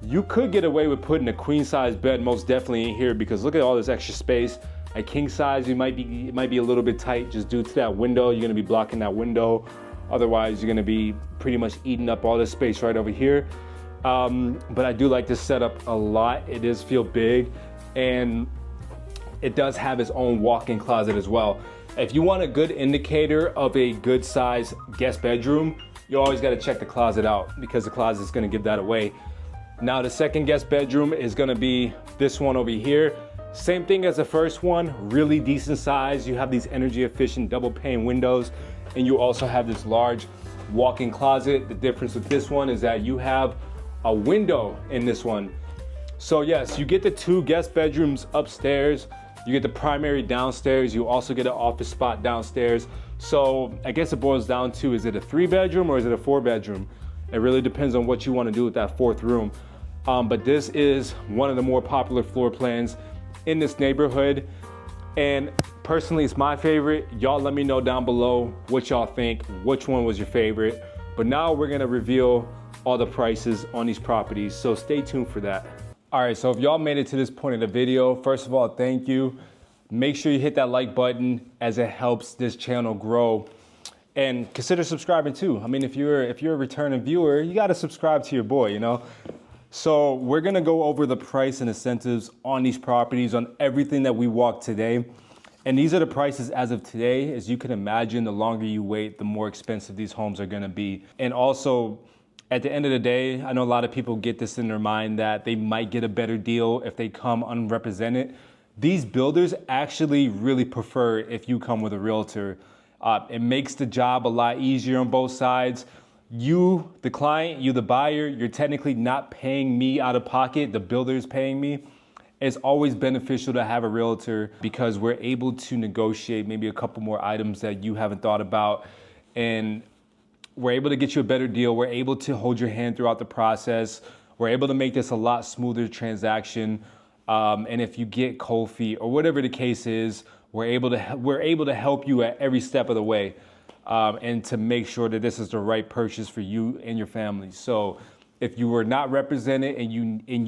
you could get away with putting a queen size bed most definitely in here, because look at all this extra space. At king size, it might be a little bit tight just due to that window. You're gonna be blocking that window. Otherwise, you're gonna be pretty much eating up all this space right over here. But I do like this setup a lot. It does feel big, and it does have its own walk-in closet as well. If you want a good indicator of a good size guest bedroom, you always gotta check the closet out, because the closet is gonna give that away. Now the second guest bedroom is gonna be this one over here. Same thing as the first one, really decent size. You have these energy efficient double pane windows, and you also have this large walk-in closet. The difference with this one is that you have a window in this one. So yes, you get the 2 guest bedrooms upstairs. You get the primary downstairs. You also get an office spot downstairs. So I guess it boils down to, is it a 3-bedroom or is it a 4-bedroom? It really depends on what you want to do with that 4th room. But this is one of the more popular floor plans in this neighborhood. And personally, it's my favorite. Y'all let me know down below what y'all think, which one was your favorite. But now we're gonna reveal all the prices on these properties, so stay tuned for that. All right, so if y'all made it to this point in the video, first of all, thank you. Make sure you hit that like button, as it helps this channel grow. And consider subscribing too. I mean, if you're a returning viewer, you gotta subscribe to your boy, you know? So we're gonna go over the price and incentives on these properties, on everything that we walked today. And these are the prices as of today. As you can imagine, the longer you wait, the more expensive these homes are gonna be. And also, at the end of the day, I know a lot of people get this in their mind that they might get a better deal if they come unrepresented. These builders actually really prefer if you come with a realtor. It makes the job a lot easier on both sides. You, the client, you, the buyer, you're technically not paying me out of pocket. The builder is paying me. It's always beneficial to have a realtor, because we're able to negotiate maybe a couple more items that you haven't thought about. And we're able to get you a better deal. We're able to hold your hand throughout the process. We're able to make this a lot smoother transaction. And if you get cold feet or whatever the case is, we're able to help you at every step of the way, and to make sure that this is the right purchase for you and your family. So if you were not represented and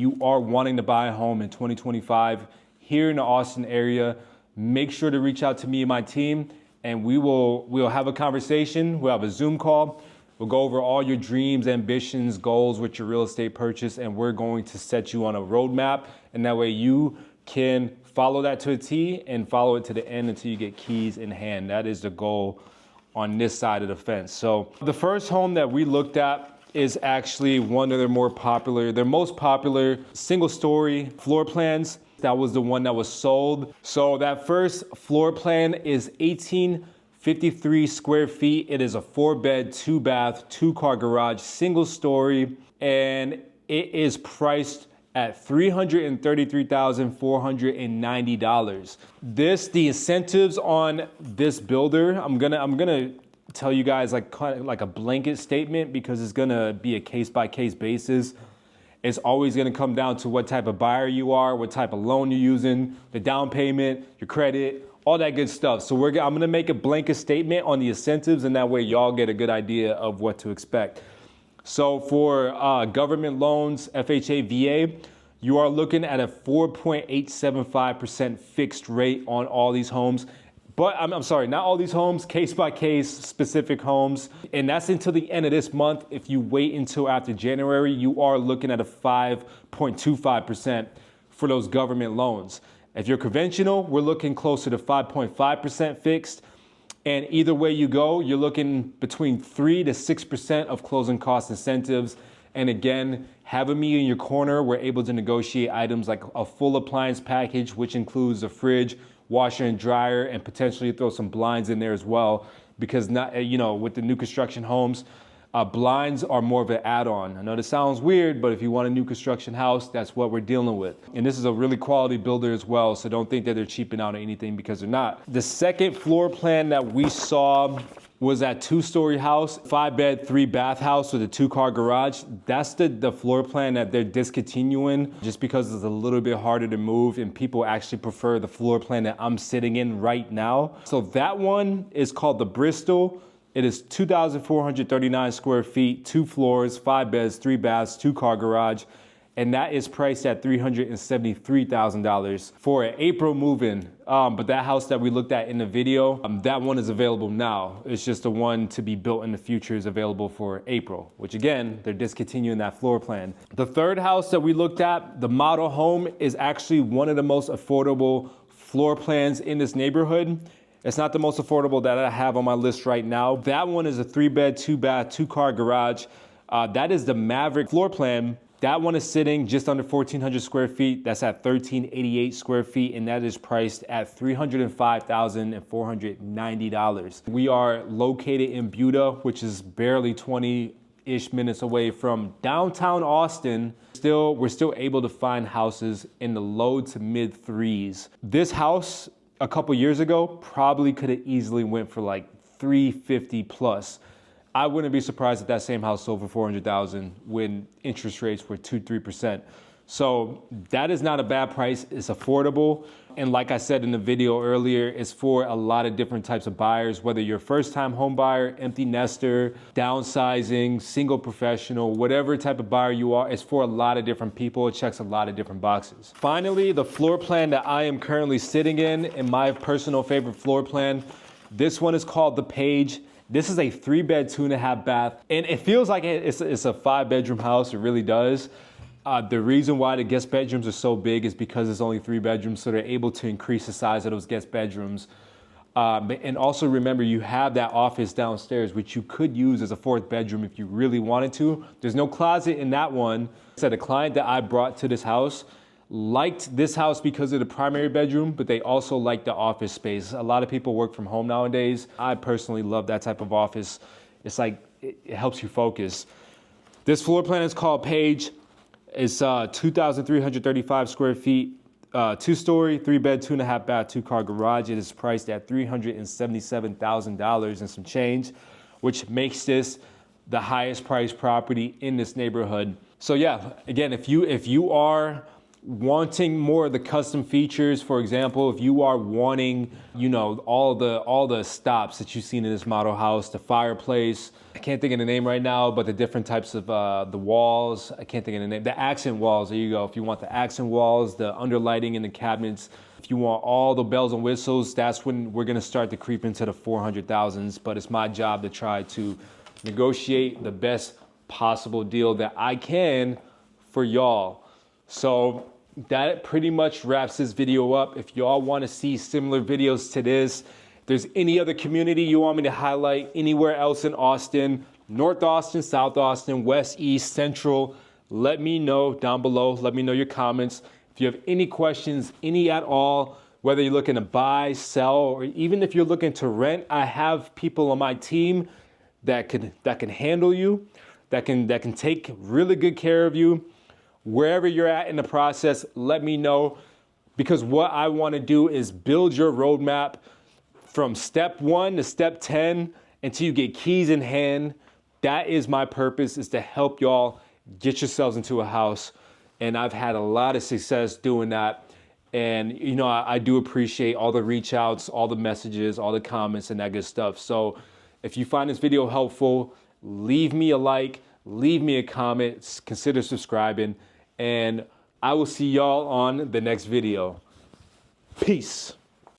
you are wanting to buy a home in 2025 here in the Austin area, make sure to reach out to me and my team, and we'll have a conversation. We'll have a Zoom call. We'll go over all your dreams, ambitions, goals with your real estate purchase, and we're going to set you on a roadmap, and that way you can follow that to a T and follow it to the end until you get keys in hand. That is the goal on this side of the fence. So the first home that we looked at is actually one of their most popular single story floor plans. That was the one that was sold. So that first floor plan is 1853 square feet. It is a 4-bed, 2-bath, 2-car garage, single story, and it is priced at $333,490. The incentives on this builder, I'm gonna tell you guys kind of like a blanket statement, because it's gonna be a case-by-case basis. It's always gonna come down to what type of buyer you are, what type of loan you're using, the down payment, your credit, all that good stuff. So I'm gonna make a blanket statement on the incentives, and that way y'all get a good idea of what to expect. So for government loans, FHA, VA, you are looking at a 4.875% fixed rate on all these homes. But I'm sorry, not all these homes, case by case, specific homes. And that's until the end of this month. If you wait until after January, you are looking at a 5.25% for those government loans. If you're conventional, we're looking closer to 5.5% fixed. And either way you go, you're looking between 3 to 6% of closing cost incentives. And again, having me in your corner, we're able to negotiate items like a full appliance package, which includes a fridge, washer and dryer, and potentially throw some blinds in there as well. Because with the new construction homes, blinds are more of an add-on. I know this sounds weird, but if you want a new construction house, that's what we're dealing with. And this is a really quality builder as well, so don't think that they're cheaping out on anything, because they're not. The second floor plan that we saw was that 2-story house, 5-bed, 3-bath house with a 2-car garage. That's the floor plan that they're discontinuing just because it's a little bit harder to move and people actually prefer the floor plan that I'm sitting in right now. So that one is called the Bristol. It is 2,439 square feet, 2 floors, 5 beds, 3 baths, 2-car garage. And that is priced at $373,000 for an April move-in. But that house that we looked at in the video, that one is available now. It's just the one to be built in the future is available for April, which again, they're discontinuing that floor plan. The third house that we looked at, the model home, is actually one of the most affordable floor plans in this neighborhood. It's not the most affordable that I have on my list right now. That one is a 3-bed, 2-bath, 2-car garage. That is the Maverick floor plan. That one is sitting just under 1,400 square feet. That's at 1,388 square feet, and that is priced at $305,490. We are located in Buda, which is barely 20-ish minutes away from downtown Austin. We're still able to find houses in the low to mid threes. This house a couple years ago probably could have easily went for like $350 plus. I wouldn't be surprised if that same house sold for $400,000 when interest rates were 2-3%. So that is not a bad price. It's affordable. And like I said in the video earlier, it's for a lot of different types of buyers, whether you're a first-time home buyer, empty nester, downsizing, single professional, whatever type of buyer you are, it's for a lot of different people. It checks a lot of different boxes. Finally, the floor plan that I am currently sitting in my personal favorite floor plan, this one is called the Page. This is a 3-bed, 2.5 bath, and it feels like it's a 5-bedroom house. It really does. The reason why the guest bedrooms are so big is because it's only 3 bedrooms, so they're able to increase the size of those guest bedrooms. And also remember, you have that office downstairs, which you could use as a 4th bedroom if you really wanted to. There's no closet in that one. So the client that I brought to this house liked this house because of the primary bedroom, but they also like the office space. A lot of people work from home nowadays. I personally love that type of office. It's like, it helps you focus. This floor plan is called Page. It's 2,335 square feet, 2-story, 3-bed, 2.5 bath, 2-car garage. It is priced at $377,000 and some change, which makes this the highest priced property in this neighborhood. So yeah, again, if you are wanting more of the custom features, for example, if you are wanting, all the stops that you've seen in this model house, the fireplace, I can't think of the name right now, but the different types of the walls, I can't think of the name, the accent walls, there you go. If you want the accent walls, the underlighting in the cabinets, if you want all the bells and whistles, that's when we're gonna start to creep into the 400,000s, but it's my job to try to negotiate the best possible deal that I can for y'all. So that pretty much wraps this video up. If y'all want to see similar videos to this, if there's any other community you want me to highlight anywhere else in Austin, North Austin, South Austin, West, East, Central, let me know down below. Let me know your comments. If you have any questions, any at all, whether you're looking to buy, sell, or even if you're looking to rent, I have people on my team that can handle you, that can take really good care of you. Wherever you're at in the process, let me know, because what I want to do is build your roadmap from step 1 to step 10 until you get keys in hand. That is my purpose, is to help y'all get yourselves into a house. And I've had a lot of success doing that. And I do appreciate all the reach outs, all the messages, all the comments and that good stuff. So if you find this video helpful, leave me a like, leave me a comment, consider subscribing. And I will see y'all on the next video. Peace.